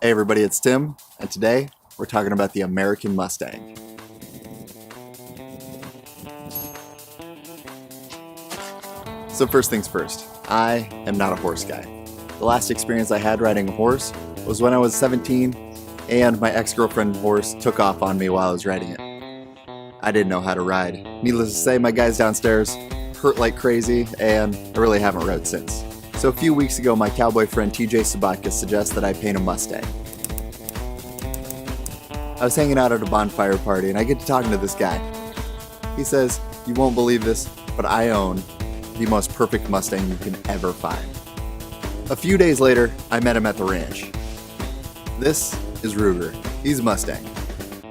Hey everybody, it's Tim, and today we're talking about the American Mustang. So first things first, I am not a horse guy. The last experience I had riding a horse was when I was 17 and my ex-girlfriend horse took off on me while I was riding it. I didn't know how to ride. Needless to say, my guys downstairs hurt like crazy and I really haven't rode since. So a few weeks ago, my cowboy friend TJ Sabatka suggests that I paint a Mustang. I was hanging out at a bonfire party and I get to talking to this guy. He says, "You won't believe this, but I own the most perfect Mustang you can ever find." A few days later, I met him at the ranch. This is Ruger. He's a Mustang.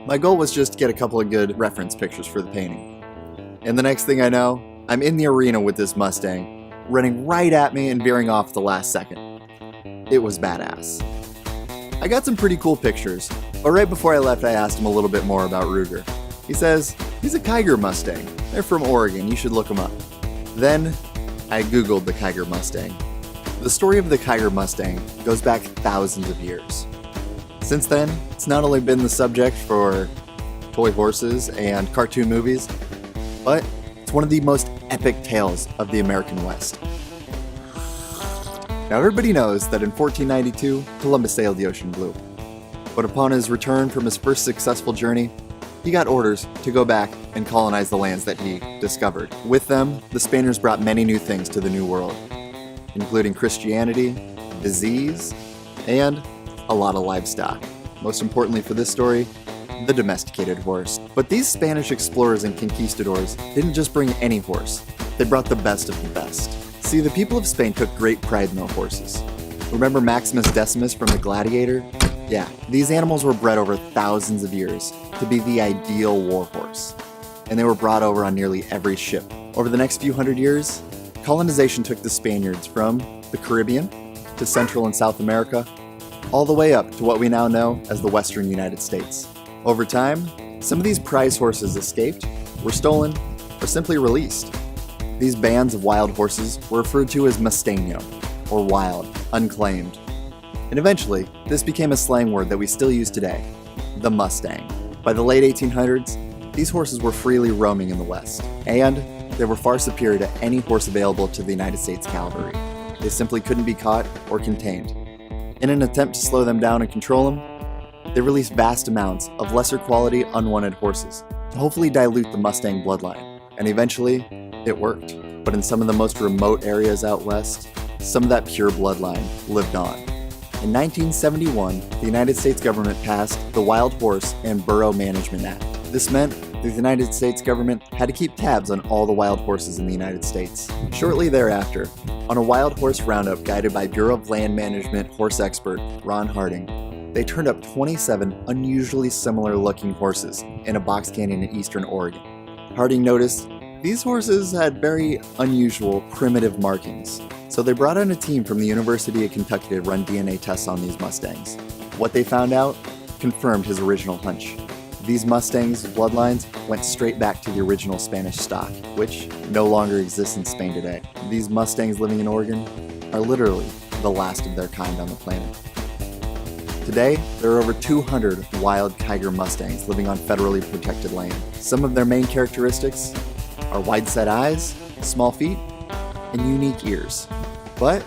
My goal was just to get a couple of good reference pictures for the painting. And the next thing I know, I'm in the arena with this Mustang, running right at me and veering off at the last second. It was badass. I got some pretty cool pictures, but right before I left I asked him a little bit more about Ruger. He says, he's a Kiger Mustang. They're from Oregon, you should look them up. Then, I googled the Kiger Mustang. The story of the Kiger Mustang goes back thousands of years. Since then, it's not only been the subject for toy horses and cartoon movies, but it's one of the most epic tales of the American West. Now everybody knows that in 1492, Columbus sailed the ocean blue. But upon his return from his first successful journey, he got orders to go back and colonize the lands that he discovered. With them, the Spaniards brought many new things to the New World, including Christianity, disease, and a lot of livestock. Most importantly for this story, the domesticated horse. But these Spanish explorers and conquistadors didn't just bring any horse, they brought the best of the best. See, the people of Spain took great pride in their horses. Remember Maximus Decimus from the Gladiator? Yeah, these animals were bred over thousands of years to be the ideal war horse, and they were brought over on nearly every ship. Over the next few hundred years, colonization took the Spaniards from the Caribbean to Central and South America, all the way up to what we now know as the Western United States. Over time, some of these prize horses escaped, were stolen, or simply released. These bands of wild horses were referred to as Mustaño, or wild, unclaimed. And eventually, this became a slang word that we still use today, the Mustang. By the late 1800s, these horses were freely roaming in the West, and they were far superior to any horse available to the United States cavalry. They simply couldn't be caught or contained. In an attempt to slow them down and control them, they released vast amounts of lesser quality, unwanted horses to hopefully dilute the Mustang bloodline. And eventually, it worked. But in some of the most remote areas out west, some of that pure bloodline lived on. In 1971, the United States government passed the Wild Horse and Burro Management Act. This meant the United States government had to keep tabs on all the wild horses in the United States. Shortly thereafter, on a wild horse roundup guided by Bureau of Land Management horse expert Ron Harding, they turned up 27 unusually similar looking horses in a box canyon in eastern Oregon. Harding noticed these horses had very unusual primitive markings, so they brought in a team from the University of Kentucky to run DNA tests on these Mustangs. What they found out confirmed his original hunch. These Mustangs' bloodlines went straight back to the original Spanish stock, which no longer exists in Spain today. These Mustangs living in Oregon are literally the last of their kind on the planet. Today, there are over 200 wild Kiger Mustangs living on federally protected land. Some of their main characteristics are wide-set eyes, small feet, and unique ears. But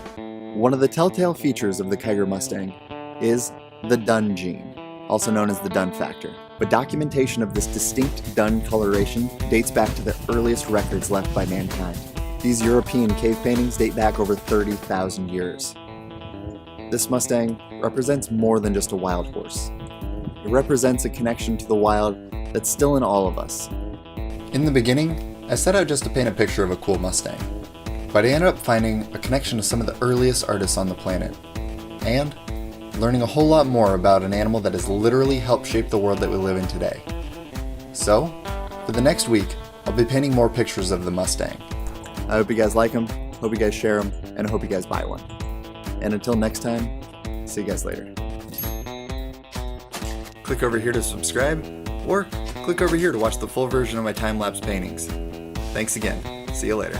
one of the telltale features of the Kiger Mustang is the dun gene, also known as the dun factor. But documentation of this distinct dun coloration dates back to the earliest records left by mankind. These European cave paintings date back over 30,000 years. This Mustang represents more than just a wild horse. It represents a connection to the wild that's still in all of us. In the beginning, I set out just to paint a picture of a cool Mustang, but I ended up finding a connection to some of the earliest artists on the planet, and learning a whole lot more about an animal that has literally helped shape the world that we live in today. So, for the next week, I'll be painting more pictures of the Mustang. I hope you guys like them, hope you guys share them, and I hope you guys buy one. And until next time, see you guys later. Click over here to subscribe, or click over here to watch the full version of my time-lapse paintings. Thanks again. See you later.